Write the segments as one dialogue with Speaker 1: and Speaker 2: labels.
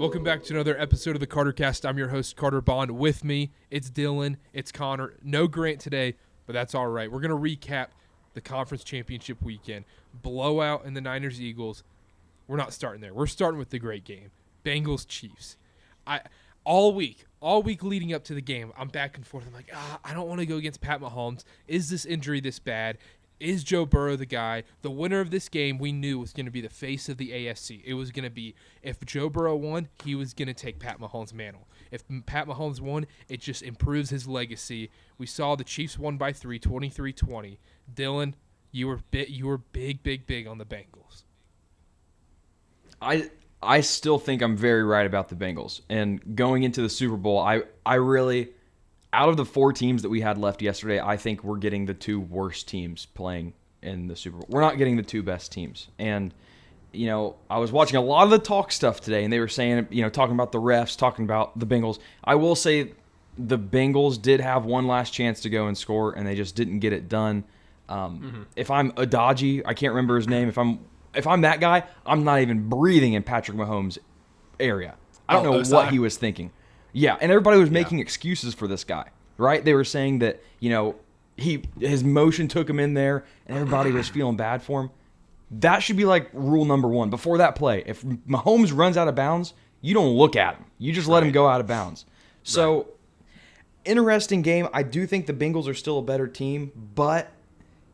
Speaker 1: welcome back to another episode of the Carter Cast. I'm your host, Carter Bond. With me, it's Dylan, it's Connor. No Grant today, but that's all right. We're going to recap the conference championship weekend. Blowout in the Niners-Eagles. We're not starting there. We're starting with the great game. Bengals-Chiefs. All week leading up to the game, I'm back and forth. I'm like, I don't want to go against Pat Mahomes. Is this injury this bad? Is Joe Burrow the guy? The winner of this game we knew was going to be the face of the AFC. It was going to be, if Joe Burrow won, he was going to take Pat Mahomes' mantle. If Pat Mahomes won, it just improves his legacy. We saw the Chiefs won by 3, 23-20. Dylan, you were big on the Bengals.
Speaker 2: I still think I'm very right about the Bengals. And going into the Super Bowl, I really, out of the 4 teams that we had left yesterday, I think we're getting the 2 worst teams playing in the Super Bowl. We're not getting the 2 best teams. And, you know, I was watching a lot of the talk stuff today, and they were saying, you know, talking about the refs, talking about the Bengals. I will say the Bengals did have one last chance to go and score, and they just didn't get it done. If I'm Adagi, I can't remember his name, if I'm that guy, I'm not even breathing in Patrick Mahomes' area. I don't know what he was thinking. Yeah, and everybody was making excuses for this guy, right? They were saying that, you know, his motion took him in there, and everybody was feeling bad for him. That should be like rule number 1 before that play. If Mahomes runs out of bounds, you don't look at him. You just let him go out of bounds. So, interesting game. I do think the Bengals are still a better team, but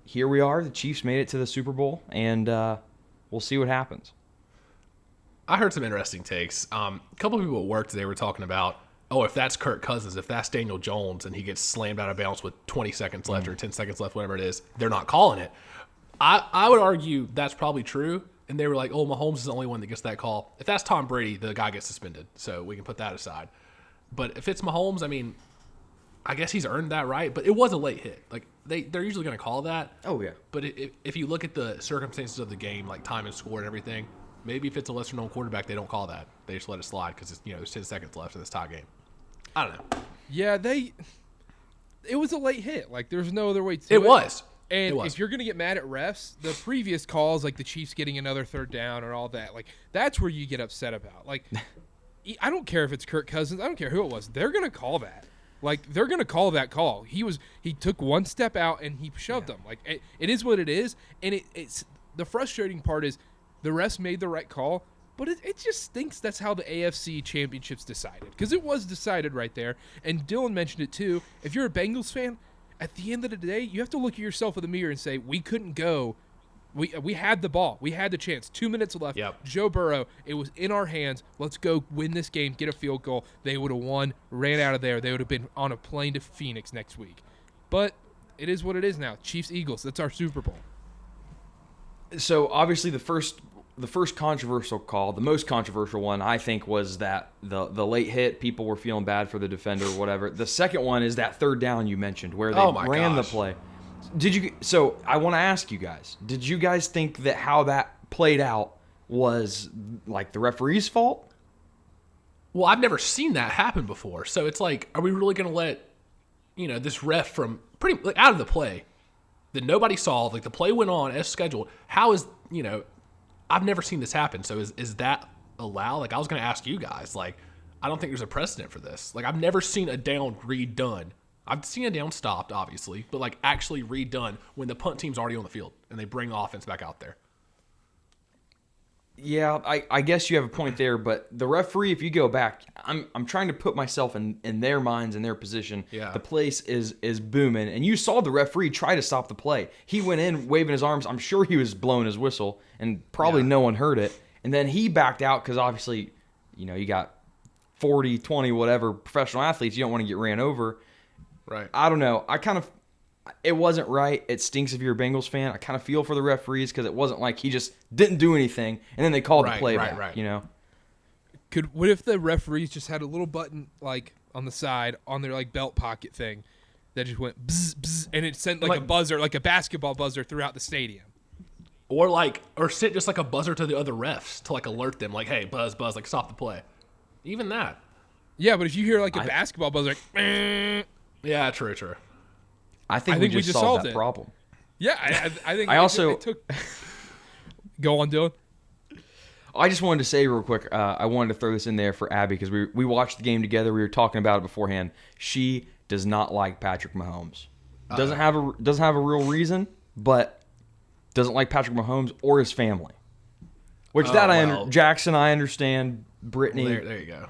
Speaker 2: here we are. The Chiefs made it to the Super Bowl, and we'll see what happens.
Speaker 3: I heard some interesting takes. A couple of people at work today were talking about, if that's Kirk Cousins, if that's Daniel Jones, and he gets slammed out of bounds with 20 seconds left or 10 seconds left, whatever it is, they're not calling it. I would argue that's probably true. And they were like, Mahomes is the only one that gets that call. If that's Tom Brady, the guy gets suspended. So we can put that aside. But if it's Mahomes, I mean, I guess he's earned that right. But it was a late hit. Like, they're usually going to call that.
Speaker 2: Oh, yeah.
Speaker 3: But if you look at the circumstances of the game, like time and score and everything, maybe if it's a lesser-known quarterback, they don't call that. They just let it slide because there's 10 seconds left in this tie game. I don't know.
Speaker 1: Yeah, it was a late hit. Like, there's no other way to do it.
Speaker 3: It was.
Speaker 1: And if you're going to get mad at refs, the previous calls, like the Chiefs getting another third down or all that, like, that's where you get upset about. Like, I don't care if it's Kirk Cousins. I don't care who it was. They're going to call that. Like, they're going to call that call. He took one step out and he shoved them. Like, it is what it is. And it's the frustrating part is the refs made the right call, but it just stinks that's how the AFC championships decided. Because it was decided right there. And Dylan mentioned it too. If you're a Bengals fan, at the end of the day, you have to look at yourself in the mirror and say, we couldn't go. We had the ball. We had the chance. 2 minutes left.
Speaker 3: Yep.
Speaker 1: Joe Burrow, it was in our hands. Let's go win this game, get a field goal. They would have won, ran out of there. They would have been on a plane to Phoenix next week. But it is what it is now. Chiefs-Eagles, that's our Super Bowl.
Speaker 2: So, obviously, the first controversial call, the most controversial one, I think, was that the late hit. People were feeling bad for the defender or whatever. The second one is that third down you mentioned where they ran the play. So I want to ask you guys, did you guys think that how that played out was like the referee's fault?
Speaker 3: Well, I've never seen that happen before. So it's like, are we really going to let, this ref from pretty like out of the play that nobody saw, like the play went on as scheduled? How is, I've never seen this happen. So is that allowed? Like, I was going to ask you guys, like, I don't think there's a precedent for this. Like, I've never seen a down redone. I've seen a down stopped, obviously, but like actually redone when the punt team's already on the field and they bring offense back out there.
Speaker 2: Yeah, I guess you have a point there, but the referee, if you go back, I'm trying to put myself in their minds, in their position.
Speaker 3: Yeah.
Speaker 2: The place is booming, and you saw the referee try to stop the play. He went in waving his arms. I'm sure he was blowing his whistle, and probably no one heard it. And then he backed out because obviously, you got 40, 20, whatever professional athletes. You don't want to get ran over.
Speaker 3: Right.
Speaker 2: I don't know. It wasn't right. It stinks if you're a Bengals fan. I kind of feel for the referees because it wasn't like he just didn't do anything and then they called the play back.
Speaker 3: Right.
Speaker 1: What if the referees just had a little button like on the side on their like belt pocket thing that just went bzz, bzz, and it sent like a buzzer, like a basketball buzzer throughout the stadium?
Speaker 3: Or sit just like a buzzer to the other refs to like alert them, like, hey, buzz, like stop the play. Even that.
Speaker 1: Yeah, but if you hear like a basketball buzzer, like, meh.
Speaker 3: Yeah, true.
Speaker 2: I think we just solved that problem.
Speaker 1: Yeah, I think
Speaker 2: I also
Speaker 1: it took. Go on, Dylan.
Speaker 2: I just wanted to say real quick, I wanted to throw this in there for Abby because we watched the game together. We were talking about it beforehand. She does not like Patrick Mahomes. Doesn't have a real reason, but doesn't like Patrick Mahomes or his family. Which Jackson, I understand. Brittany,
Speaker 3: Well, there you go.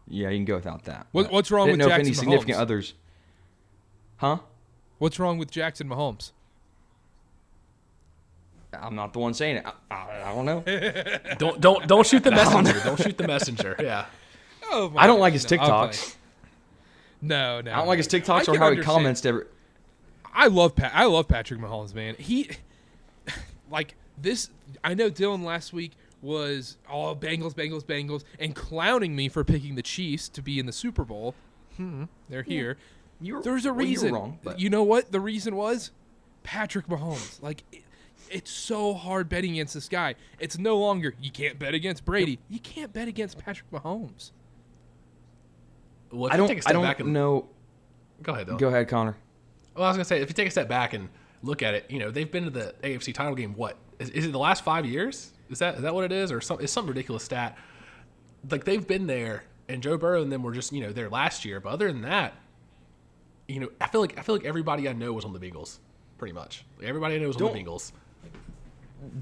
Speaker 2: yeah, you can go without that.
Speaker 1: What's wrong
Speaker 2: Didn't
Speaker 1: with
Speaker 2: know if
Speaker 1: Jackson
Speaker 2: any significant
Speaker 1: Mahomes?
Speaker 2: others. Huh?
Speaker 1: What's wrong with Jackson Mahomes?
Speaker 2: I'm not the one saying it. I don't know.
Speaker 3: Don't shoot the messenger. Don't shoot the messenger. Yeah.
Speaker 1: Oh my
Speaker 2: I don't
Speaker 1: gosh,
Speaker 2: like his
Speaker 1: no, I'm
Speaker 2: TikToks.
Speaker 1: playing. No.
Speaker 2: I don't like his TikToks or
Speaker 1: can
Speaker 2: how he
Speaker 1: understand.
Speaker 2: comments to every.
Speaker 1: I love Patrick Mahomes, man. He like this. I know Dylan last week was all Bengals, and clowning me for picking the Chiefs to be in the Super Bowl. They're here. There's a reason.
Speaker 2: You were wrong, but.
Speaker 1: You know what the reason was? Patrick Mahomes. Like it's so hard betting against this guy. It's no longer you can't bet against Brady. You can't bet against Patrick Mahomes.
Speaker 3: Well, if
Speaker 2: I
Speaker 3: you take a step back
Speaker 2: don't
Speaker 3: and
Speaker 2: know.
Speaker 3: go ahead, Dylan.
Speaker 2: Go ahead, Connor.
Speaker 3: Well, I was gonna say, if you take a step back and look at it, they've been to the AFC title game. What is it? The last 5 years? Is that what it is, or it's some ridiculous stat? Like they've been there, and Joe Burrow and them were just there last year. But other than that, I feel like everybody I know was on the Bengals, pretty much. Like, everybody I know was on the Bengals.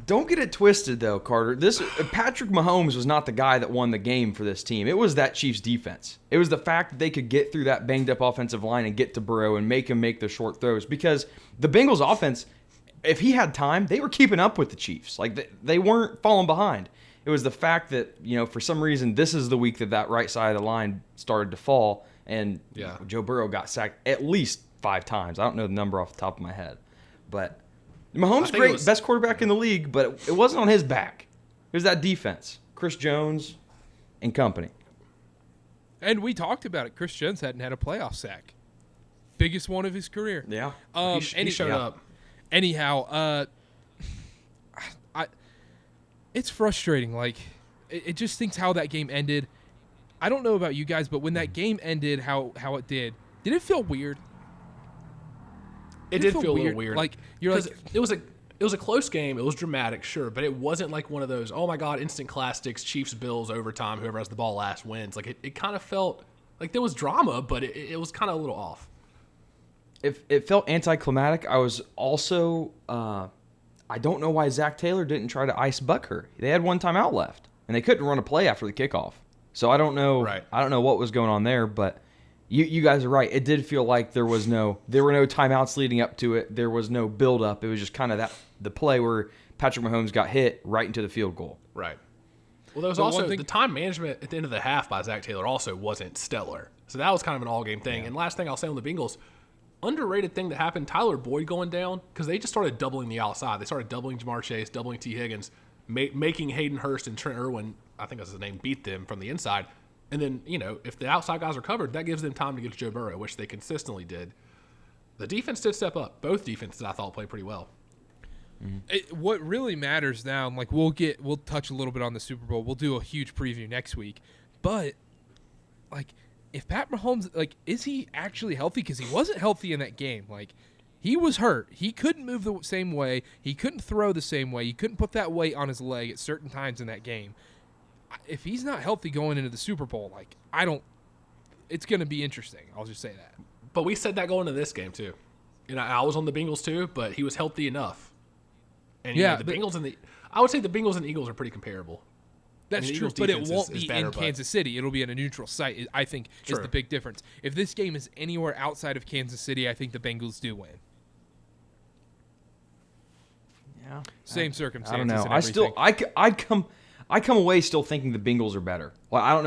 Speaker 2: Don't get it twisted, though, Carter. This Patrick Mahomes was not the guy that won the game for this team. It was that Chiefs defense. It was the fact that they could get through that banged-up offensive line and get to Burrow and make him make the short throws. Because the Bengals offense, if he had time, they were keeping up with the Chiefs. Like, they weren't falling behind. It was the fact that, for some reason, this is the week that right side of the line started to fall, and Joe Burrow got sacked at least 5 times. I don't know the number off the top of my head. But Mahomes, great, best quarterback in the league, but it wasn't on his back. It was that defense, Chris Jones and company.
Speaker 1: And we talked about it. Chris Jones hadn't had a playoff sack. Biggest one of his career.
Speaker 2: Yeah.
Speaker 3: He showed up.
Speaker 1: Anyhow, it's frustrating. Like, it just thinks how that game ended. I don't know about you guys, but when that game ended, how it did it feel weird?
Speaker 3: It did feel a little weird.
Speaker 1: Like you're like
Speaker 3: it was a close game. It was dramatic, sure, but it wasn't like one of those, oh my God, instant classics, Chiefs, Bills, overtime, whoever has the ball last wins. Like it kind of felt like there was drama, but it was kind of a little off.
Speaker 2: It felt anticlimactic. I was also I don't know why Zach Taylor didn't try to ice Bucker. They had one timeout left, and they couldn't run a play after the kickoff. So I don't know.
Speaker 3: Right.
Speaker 2: I don't know what was going on there, but you guys are right. It did feel like there were no timeouts leading up to it. There was no build up. It was just kind of the play where Patrick Mahomes got hit right into the field goal.
Speaker 3: Right. Well, there was also the time management at the end of the half by Zach Taylor also wasn't stellar. So that was kind of an all game thing. Yeah. And last thing I'll say on the Bengals, underrated thing that happened, Tyler Boyd going down, because they just started doubling the outside. They started doubling Jamar Chase, doubling T. Higgins, making Hayden Hurst and Trent Irwin, I think that's his name, beat them from the inside. And then, if the outside guys are covered, that gives them time to get to Joe Burrow, which they consistently did. The defense did step up. Both defenses, I thought, played pretty well.
Speaker 1: What really matters now, and like we'll touch a little bit on the Super Bowl. We'll do a huge preview next week. But like, if Pat Mahomes, like, is he actually healthy? Because he wasn't healthy in that game. Like, he was hurt. He couldn't move the same way. He couldn't throw the same way. He couldn't put that weight on his leg at certain times in that game. If he's not healthy going into the Super Bowl, like, it's going to be interesting. I'll just say that.
Speaker 3: But we said that going into this game too. I was on the Bengals too, but he was healthy enough. And Bengals I would say the Bengals and the Eagles are pretty comparable.
Speaker 1: That's true, but it won't be in Kansas City. It'll be in a neutral site, I think, is the big difference. If this game is anywhere outside of Kansas City, I think the Bengals do win.
Speaker 2: Yeah.
Speaker 1: Same circumstances.
Speaker 2: I don't know. I come away still thinking the Bengals are better. Well, I don't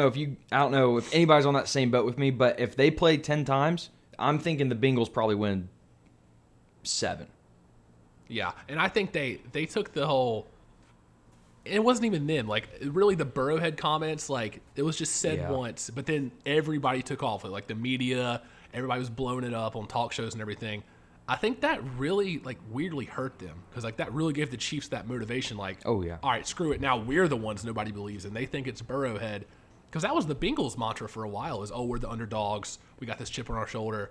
Speaker 2: know if anybody's on that same boat with me, but if they play 10 times, I'm thinking the Bengals probably win 7.
Speaker 3: Yeah, and I think they took the whole. It wasn't even them. Like, really, the Burrowhead comments, like, it was just said once, but then everybody took off. Like, the media, everybody was blowing it up on talk shows and everything. I think that really, like, weirdly hurt them because, like, that really gave the Chiefs that motivation. Like,
Speaker 2: oh yeah,
Speaker 3: all right, screw it. Now we're the ones nobody believes in. They think it's Burrowhead because that was the Bengals' mantra for a while: is we're the underdogs. We got this chip on our shoulder.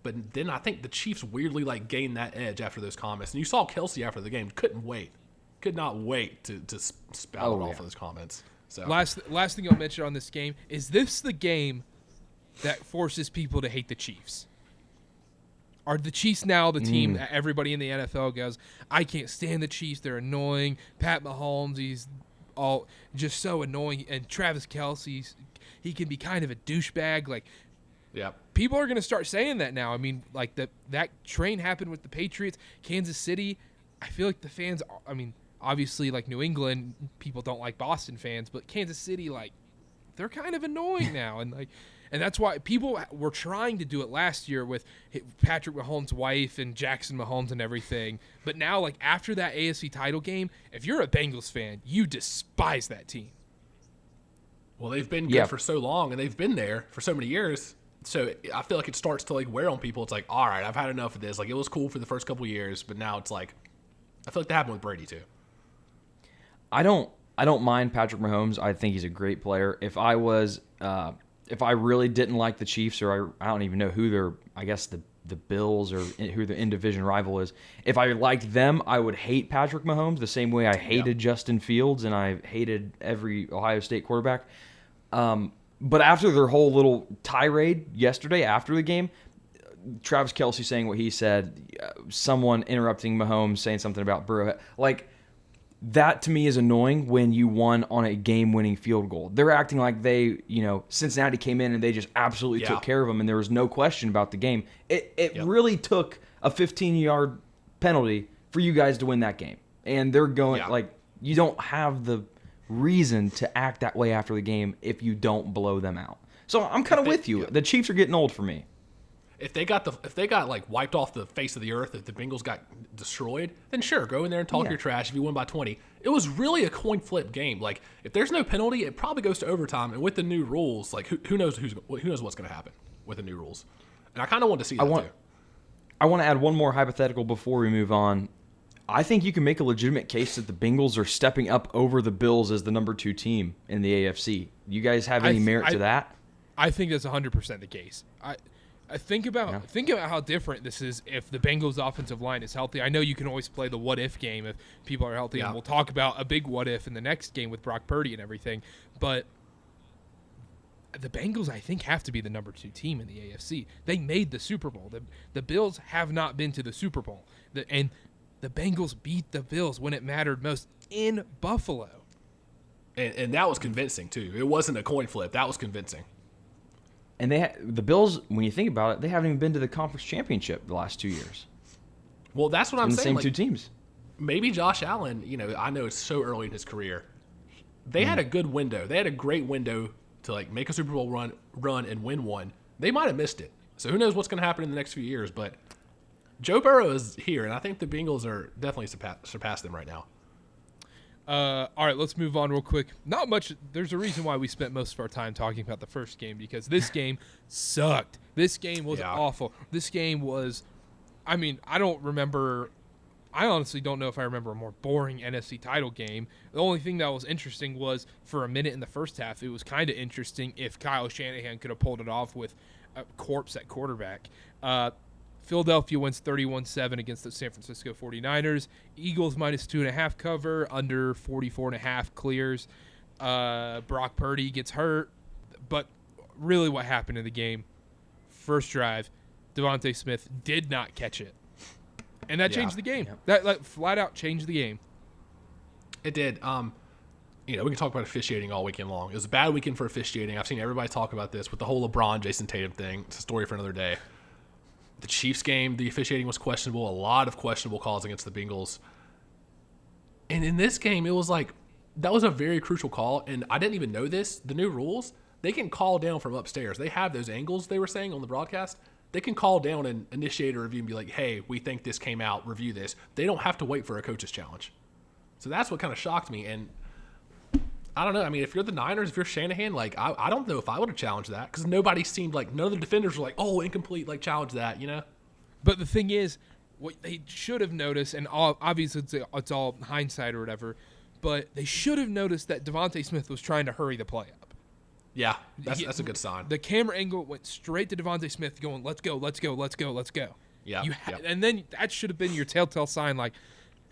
Speaker 3: But then I think the Chiefs weirdly like gained that edge after those comments. And you saw Kelsey after the game couldn't wait. could not wait to spout it off of those comments. So
Speaker 1: Last thing I'll mention on this game is this the game that forces people to hate the Chiefs? Are the Chiefs now the team that everybody in the NFL goes, I can't stand the Chiefs, they're annoying. Pat Mahomes, he's all just so annoying, and Travis Kelce, he can be kind of a douchebag. Like,
Speaker 3: yeah,
Speaker 1: people are going to start saying that now. I mean, like that train happened with the Patriots, Kansas City. I feel like the fans, I mean, obviously like New England, people don't like Boston fans, but Kansas City, like, they're kind of annoying now. And that's why people were trying to do it last year with Patrick Mahomes' wife and Jackson Mahomes and everything. But now, like, after that AFC title game, if you're a Bengals fan, you despise that team.
Speaker 3: Well, they've been good for so long, and they've been there for so many years. So I feel like it starts to, like, wear on people. It's like, all right, I've had enough of this. Like, it was cool for the first couple of years, but now it's like, I feel like that happened with Brady too.
Speaker 2: I don't mind Patrick Mahomes. I think he's a great player. If I really didn't like the Chiefs, or I don't even know who their, I guess the Bills or who the in-division rival is, if I liked them, I would hate Patrick Mahomes the same way I hated Justin Fields and I hated every Ohio State quarterback. But after their whole little tirade yesterday after the game, Travis Kelce saying what he said, someone interrupting Mahomes saying something about Burrow, like, that to me is annoying when you won on a game-winning field goal. They're acting like Cincinnati came in and they just absolutely took care of them and there was no question about the game. It really took a 15-yard penalty for you guys to win that game. And they're going, you don't have the reason to act that way after the game if you don't blow them out. So I'm kind of with you. The Chiefs are getting old for me.
Speaker 3: If they got like wiped off the face of the earth, if the Bengals got destroyed, then sure, go in there and talk your trash if you win by 20. It was really a coin flip game. Like, if there's no penalty, it probably goes to overtime. And with the new rules, like, who knows what's going to happen with the new rules? And I kind of want to see that too.
Speaker 2: I want to add one more hypothetical before we move on. I think you can make a legitimate case that the Bengals are stepping up over the Bills as the number 2 team in the AFC. You guys have any merit to that?
Speaker 1: I think that's 100% the case. Think about how different this is if the Bengals' offensive line is healthy. I know you can always play the what-if game if people are healthy, and we'll talk about a big what-if in the next game with Brock Purdy and everything. But the Bengals, I think, have to be the number 2 team in the AFC. They made the Super Bowl. The Bills have not been to the Super Bowl. And the Bengals beat the Bills when it mattered most in Buffalo.
Speaker 3: And that was convincing, too. It wasn't a coin flip. That was convincing.
Speaker 2: And the Bills, when you think about it, they haven't even been to the conference championship the last 2 years.
Speaker 3: Well, that's what I'm saying.
Speaker 2: The same two teams.
Speaker 3: Maybe Josh Allen, I know it's so early in his career. They had a good window. They had a great window to, like, make a Super Bowl run and win one. They might have missed it. So who knows what's going to happen in the next few years. But Joe Burrow is here, and I think the Bengals are definitely surpassed them right now.
Speaker 1: All right, let's move on real quick. Not much. There's a reason why we spent most of our time talking about the first game, because this game sucked. This game was awful. This game was, I mean, I honestly don't know if I remember a more boring NFC title game. The only thing that was interesting was for a minute in the first half, it was kind of interesting if Kyle Shanahan could have pulled it off with a corpse at quarterback. Philadelphia wins 31-7 against the San Francisco 49ers. Eagles minus 2.5 cover, under 44.5 clears. Brock Purdy gets hurt. But really what happened in the game, first drive, Devontae Smith did not catch it. And that changed the game. That flat out changed the game.
Speaker 3: It did. We can talk about officiating all weekend long. It was a bad weekend for officiating. I've seen everybody talk about this with the whole LeBron, Jason Tatum thing. It's a story for another day. The Chiefs game, the officiating was questionable. A lot of questionable calls against the Bengals. And in this game, it was like, that was a very crucial call. And I didn't even know this. The new rules, they can call down from upstairs. They have those angles they were saying on the broadcast. They can call down and initiate a review and be like, hey, we think this came out. Review this. They don't have to wait for a coach's challenge. So that's what kind of shocked me. And I don't know. I mean, if you're the Niners, if you're Shanahan, like, I don't know if I would have challenged that, because nobody seemed like, none of the defenders were like, oh, incomplete, like, challenge that,
Speaker 1: But the thing is, what they should have noticed, and obviously it's all hindsight or whatever, but they should have noticed that Devontae Smith was trying to hurry the play up.
Speaker 3: Yeah, that's a good sign.
Speaker 1: The camera angle went straight to Devontae Smith going, let's go, let's go, let's go, let's go.
Speaker 3: Yeah.
Speaker 1: And then that should have been your telltale sign, like,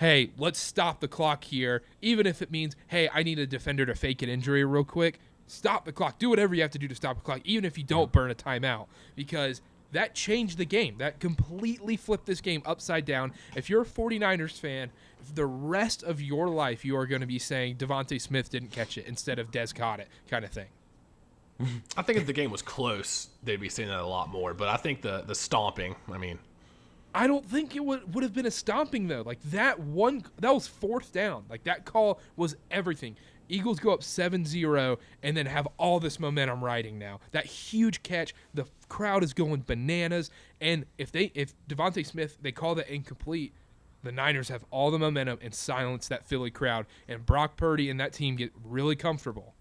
Speaker 1: hey, let's stop the clock here, even if it means, hey, I need a defender to fake an injury real quick. Stop the clock. Do whatever you have to do to stop the clock, even if you don't burn a timeout, because that changed the game. That completely flipped this game upside down. If you're a 49ers fan, the rest of your life you are going to be saying Devontae Smith didn't catch it instead of Dez caught it kind of thing.
Speaker 3: I think if the game was close, they'd be saying that a lot more. But I think the stomping, I mean.
Speaker 1: I don't think it would have been a stomping, though. Like, that was fourth down. Like, that call was everything. Eagles go up 7-0 and then have all this momentum riding now. That huge catch, the crowd is going bananas. And if Devontae Smith, they call that incomplete, the Niners have all the momentum and silence that Philly crowd. And Brock Purdy and that team get really comfortable.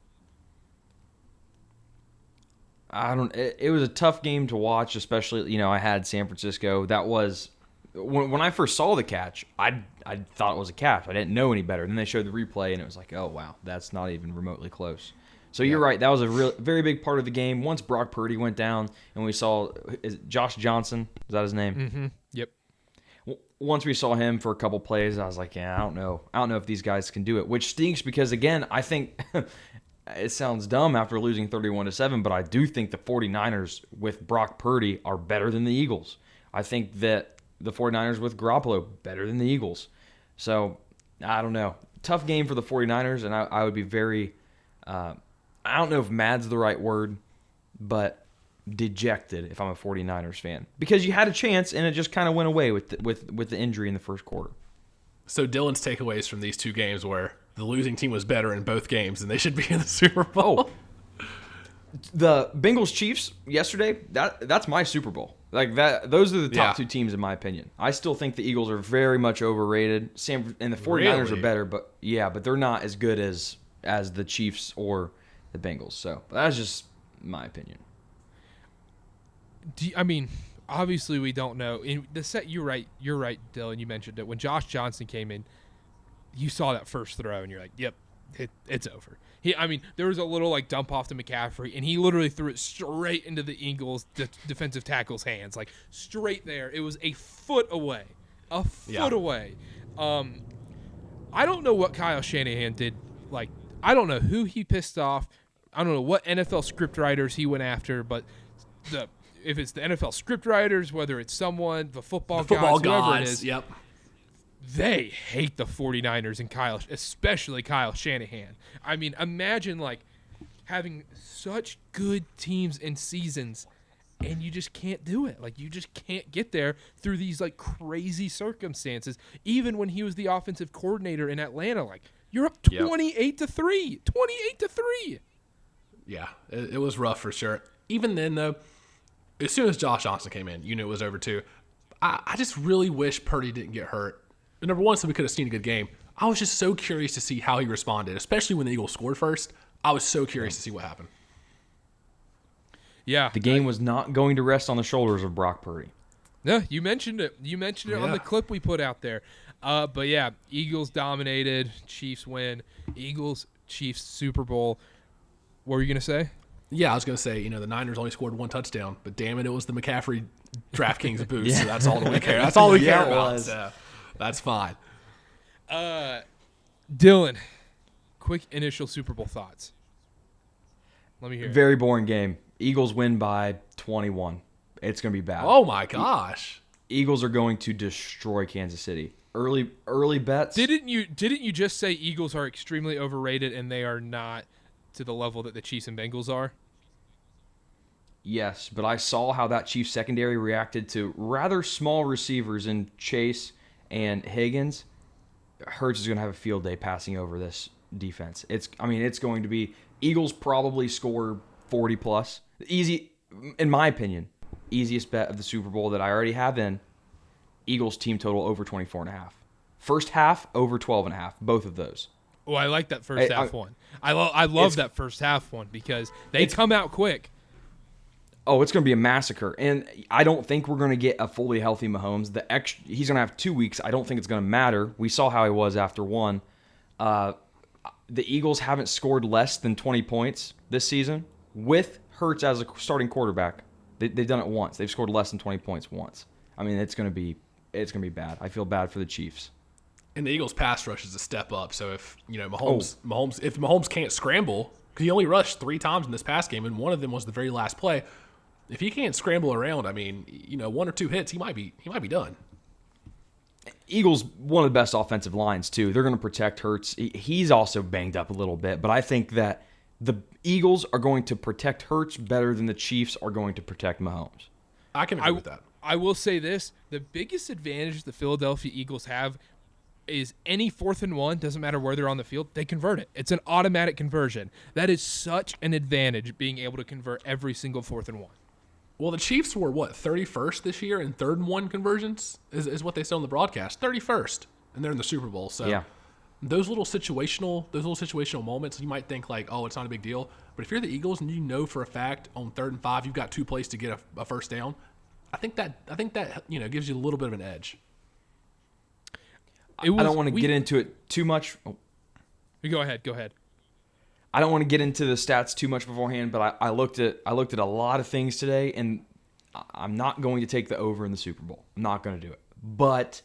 Speaker 2: It was a tough game to watch, especially, I had San Francisco. That was when I first saw the catch, I thought it was a catch. I didn't know any better. Then they showed the replay, and it was like, oh, wow, that's not even remotely close. So you're right. That was a very big part of the game. Once Brock Purdy went down, and we saw Josh Johnson. Is that his name?
Speaker 1: Mm-hmm. Yep.
Speaker 2: Once we saw him for a couple plays, I was like, yeah, I don't know if these guys can do it, which stinks because, again, I think it sounds dumb after losing 31-7, but I do think the 49ers with Brock Purdy are better than the Eagles. I think that the 49ers with Garoppolo better than the Eagles. So, I don't know. Tough game for the 49ers, and I would be very, I don't know if mad's the right word, but dejected if I'm a 49ers fan. Because you had a chance, and it just kind of went away with the injury in the first quarter.
Speaker 3: So Dylan's takeaways from these two games were the losing team was better in both games, and they should be in the Super Bowl.
Speaker 2: Oh, the Bengals Chiefs yesterday, that's my Super Bowl. Like that, those are the top two teams in my opinion. I still think the Eagles are very much overrated. And the 49ers are better, but they're not as good as the Chiefs or the Bengals. So that's just my opinion.
Speaker 1: Obviously we don't know. In the set, you're right, Dylan. You mentioned it when Josh Johnson came in. You saw that first throw, and you're like, "Yep, it's over." There was a little dump off to McCaffrey, and he literally threw it straight into the Eagles' defensive tackle's hands, like straight there. It was a foot away, away. I don't know what Kyle Shanahan did. I don't know who he pissed off. I don't know what NFL scriptwriters he went after, but if it's the NFL scriptwriters, whether it's the football gods, whoever it is,
Speaker 3: yep.
Speaker 1: They hate the 49ers and especially Kyle Shanahan. Imagine having such good teams and seasons and you just can't do it. You just can't get there through these crazy circumstances. Even when he was the offensive coordinator in Atlanta, you're up 28-3. 28-3.
Speaker 3: Yeah, it was rough for sure. Even then though, as soon as Josh Johnson came in, you knew it was over too. I just really wish Purdy didn't get hurt. Number one, so we could have seen a good game. I was just so curious to see how he responded, especially when the Eagles scored first. I was so curious to see what happened.
Speaker 1: Yeah.
Speaker 2: The game was not going to rest on the shoulders of Brock Purdy.
Speaker 1: No, you mentioned it. You mentioned it on the clip we put out there. But yeah, Eagles dominated. Chiefs win. Eagles, Chiefs, Super Bowl. What were you going to say?
Speaker 3: Yeah, I was going to say, the Niners only scored one touchdown, but damn it was the McCaffrey DraftKings boost, so that's all that we care. That's all we care about. So that's fine.
Speaker 1: Dylan, quick initial Super Bowl thoughts. Let me hear.
Speaker 2: Very boring game. Eagles win by 21. It's going to be bad.
Speaker 3: Oh my gosh.
Speaker 2: Eagles are going to destroy Kansas City. Early bets.
Speaker 1: Didn't you just say Eagles are extremely overrated and they are not to the level that the Chiefs and Bengals are?
Speaker 2: Yes, but I saw how that Chiefs secondary reacted to rather small receivers in Chase and Higgins. Hurts is going to have a field day passing over this defense. It's going to be Eagles probably score 40 plus. Easy, in my opinion, easiest bet of the Super Bowl that I already have in. Eagles team total over 24.5. First half over 12.5. Both of those.
Speaker 1: Oh, I like that first half one. I love that first half one because they come out quick.
Speaker 2: Oh, it's going to be a massacre. And I don't think we're going to get a fully healthy Mahomes. He's going to have 2 weeks. I don't think it's going to matter. We saw how he was after one. The Eagles haven't scored less than 20 points this season with Hurts as a starting quarterback. They've done it once. They've scored less than 20 points once. It's going to be bad. I feel bad for the Chiefs.
Speaker 3: And the Eagles' pass rush is a step up. So if Mahomes can't scramble, because he only rushed 3 times in this pass game, and one of them was the very last play. If he can't scramble around, I mean, 1 or 2 hits, he might be done.
Speaker 2: Eagles, one of the best offensive lines, too. They're going to protect Hurts. He's also banged up a little bit, but I think that the Eagles are going to protect Hurts better than the Chiefs are going to protect Mahomes.
Speaker 3: I can agree with that.
Speaker 1: I will say this. The biggest advantage the Philadelphia Eagles have is any 4th and 1, doesn't matter where they're on the field, they convert it. It's an automatic conversion. That is such an advantage, being able to convert every single 4th and 1.
Speaker 3: Well, the Chiefs were, 31st this year in 3rd and 1 conversions, is what they said on the broadcast. 31st, and they're in the Super Bowl. So
Speaker 2: yeah.
Speaker 3: those little situational moments, you might think like, oh, it's not a big deal. But if you're the Eagles and you know for a fact on 3rd and 5 you've got 2 plays to get a first down, I think that gives you a little bit of an edge.
Speaker 2: I don't want to get into it too much. Oh.
Speaker 1: Go ahead.
Speaker 2: I don't want to get into the stats too much beforehand, but I looked at a lot of things today, and I'm not going to take the over in the Super Bowl. I'm not going to do it. But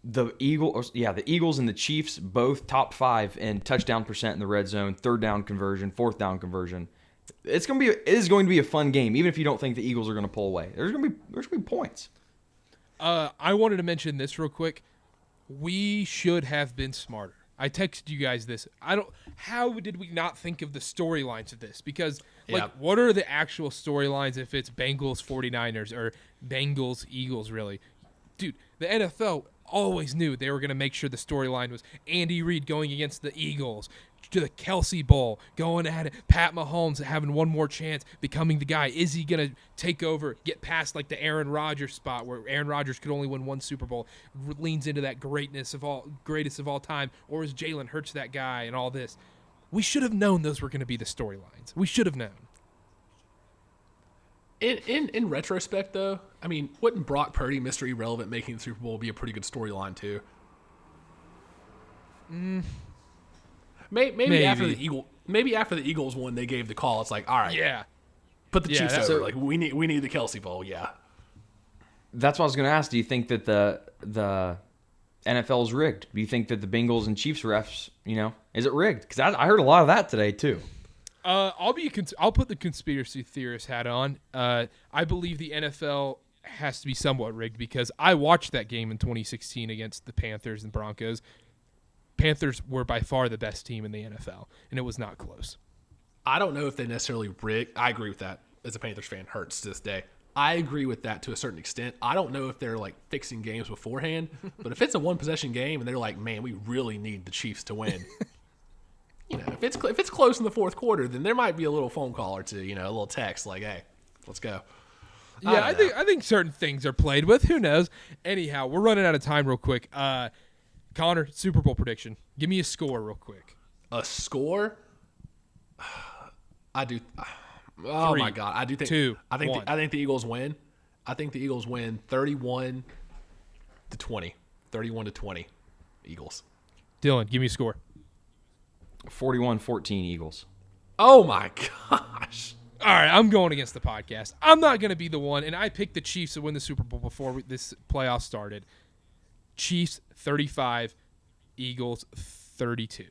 Speaker 2: the Eagles and the Chiefs, both top 5 in touchdown percent in the red zone, 3rd down conversion, 4th down conversion. It is going to be a fun game, even if you don't think the Eagles are going to pull away. There's going to be points.
Speaker 1: I wanted to mention this real quick. We should have been smarter. I texted you guys this. How did we not think of the storylines of this? Because, what are the actual storylines if it's Bengals 49ers or Bengals Eagles, really? Dude, the NFL always knew they were going to make sure the storyline was Andy Reid going against the Eagles, to the Kelsey Bowl, going at it, Pat Mahomes having one more chance, becoming the guy. Is he going to take over, get past like the Aaron Rodgers spot where Aaron Rodgers could only win 1 Super Bowl, leans into that greatest of all time, or is Jalen Hurts that guy and all this? We should have known those were going to be the storylines. We should have known.
Speaker 3: In retrospect, though, I mean, wouldn't Brock Purdy, Mr. Irrelevant, making the Super Bowl be a pretty good storyline too? Maybe after the Eagles won, they gave the call. It's like, all right, put the Chiefs over. Like we need the Kelsey Bowl. Yeah,
Speaker 2: that's what I was going to ask. Do you think that the NFL is rigged? Do you think that the Bengals and Chiefs refs, is it rigged? Because I heard a lot of that today too.
Speaker 1: I'll put the conspiracy theorist hat on. I believe the NFL has to be somewhat rigged because I watched that game in 2016 against the Panthers and Broncos. Panthers were by far the best team in the NFL, and it was not close.
Speaker 3: I don't know if they necessarily rigged. I agree with that. As a Panthers fan, hurts to this day. I agree with that to a certain extent. I don't know if they're like fixing games beforehand, but if it's a 1-possession game and they're like, man, we really need the Chiefs to win. If it's close in the 4th quarter, then there might be a little phone call or two, a little text like, hey, let's go.
Speaker 1: Yeah, I think certain things are played with. Who knows? Anyhow, we're running out of time real quick. Connor, Super Bowl prediction. Give me a score real quick.
Speaker 3: A score? I do. Oh
Speaker 1: 3,
Speaker 3: my God! I do think.
Speaker 1: 2,
Speaker 3: I think.
Speaker 1: 1.
Speaker 3: I think the Eagles win. I think the Eagles win 31-20. 31-20. Eagles.
Speaker 1: Dylan, give me a score.
Speaker 2: 41-14 Eagles.
Speaker 3: Oh my gosh!
Speaker 1: All right, I'm going against the podcast. I'm not going to be the one, and I picked the Chiefs to win the Super Bowl before this playoff started. Chiefs 35, Eagles 32.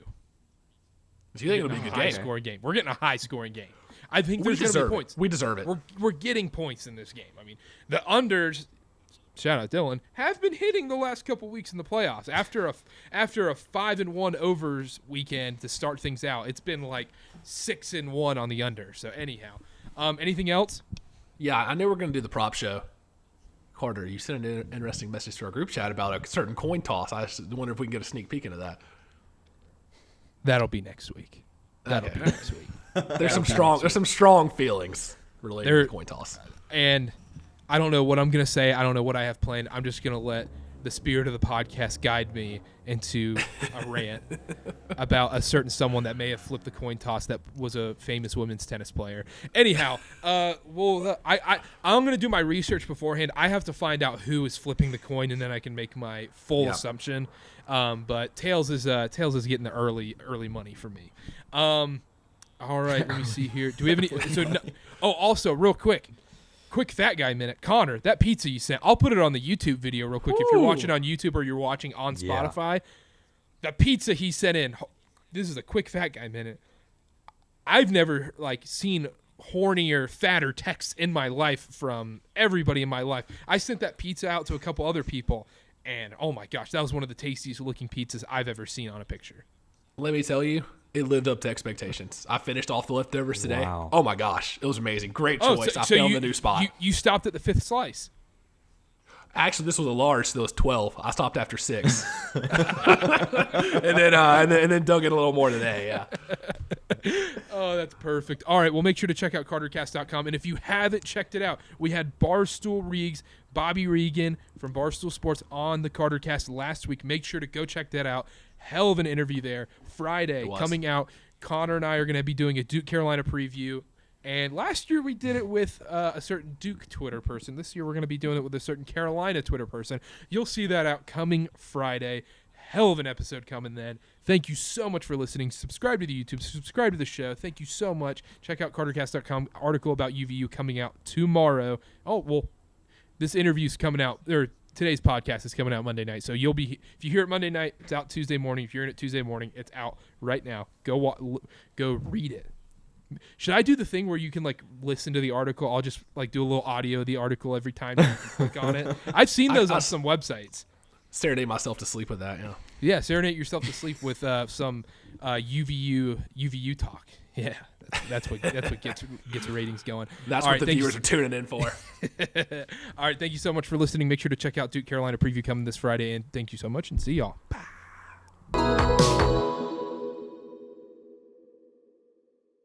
Speaker 3: So you think it'll be a good game?
Speaker 1: Scoring game. We're getting a high scoring game. I think there's going to be points.
Speaker 3: We deserve it.
Speaker 1: We're getting points in this game. I mean, the unders, shout out Dylan, have been hitting the last couple weeks in the playoffs. After a 5-1 overs weekend to start things out, it's been like 6-1 on the under. So anyhow, anything else?
Speaker 3: Yeah, I know we're going to do the prop show. Carter, you sent an interesting message to our group chat about a certain coin toss. I just wonder if we can get a sneak peek into that.
Speaker 1: That'll be next week. That'll be next week.
Speaker 3: There's some strong feelings related to the coin toss.
Speaker 1: And I don't know what I'm going to say. I don't know what I have planned. I'm just going to let the spirit of the podcast guide me into a rant about a certain someone that may have flipped the coin toss that was a famous women's tennis player. Anyhow, I'm going to do my research beforehand. I have to find out who is flipping the coin, and then I can make my full assumption. But Tails is getting the early money for me. All right, let me see here. Do we have any? Also, real quick fat guy minute. Connor, that pizza you sent, I'll put it on the YouTube video real quick. If you're watching on YouTube or you're watching on Spotify, The pizza he sent in. This is a quick fat guy minute. I've never seen hornier, fatter texts in my life from everybody in my life. I sent that pizza out to a couple other people, and oh my gosh, that was one of the tastiest looking pizzas I've ever seen on a picture.
Speaker 3: Let me tell you, it lived up to expectations. I finished off the leftovers today.
Speaker 2: Wow.
Speaker 3: Oh my gosh, it was amazing. Great choice. I found the new spot.
Speaker 1: You stopped at the 5th slice.
Speaker 3: Actually, this was a large, so it was 12. I stopped after 6. and then dug in a little more today, yeah.
Speaker 1: Oh, that's perfect. All right, well, make sure to check out CarterCast.com. And if you haven't checked it out, we had Barstool Reegs, Bobby Regan from Barstool Sports on the CarterCast last week. Make sure to go check that out. Hell of an interview there. Friday coming out. Connor and I are going to be doing a Duke Carolina preview. And last year we did it with a certain Duke Twitter person. This year we're going to be doing it with a certain Carolina Twitter person. You'll see that out coming Friday. Hell of an episode coming then. Thank you so much for listening. Subscribe to the YouTube. Subscribe to the show. Thank you so much. Check out CarterCast.com. Article about UVU coming out tomorrow. Oh, well, this interview's coming out, or today's podcast is coming out Monday night. So you'll be, if you hear it Monday night, it's out Tuesday morning. If you're in it Tuesday morning, it's out right now. Go read it. Should I do the thing where you can listen to the article? I'll just do a little audio of the article every time you click on it. I've seen those on some websites.
Speaker 3: Serenade myself to sleep with that, yeah.
Speaker 1: Yeah, serenade yourself to sleep with some UVU talk. Yeah, that's what gets ratings going.
Speaker 3: That's what the viewers are tuning in for.
Speaker 1: All right, thank you so much for listening. Make sure to check out Duke Carolina preview coming this Friday, and thank you so much, and see y'all. Bye.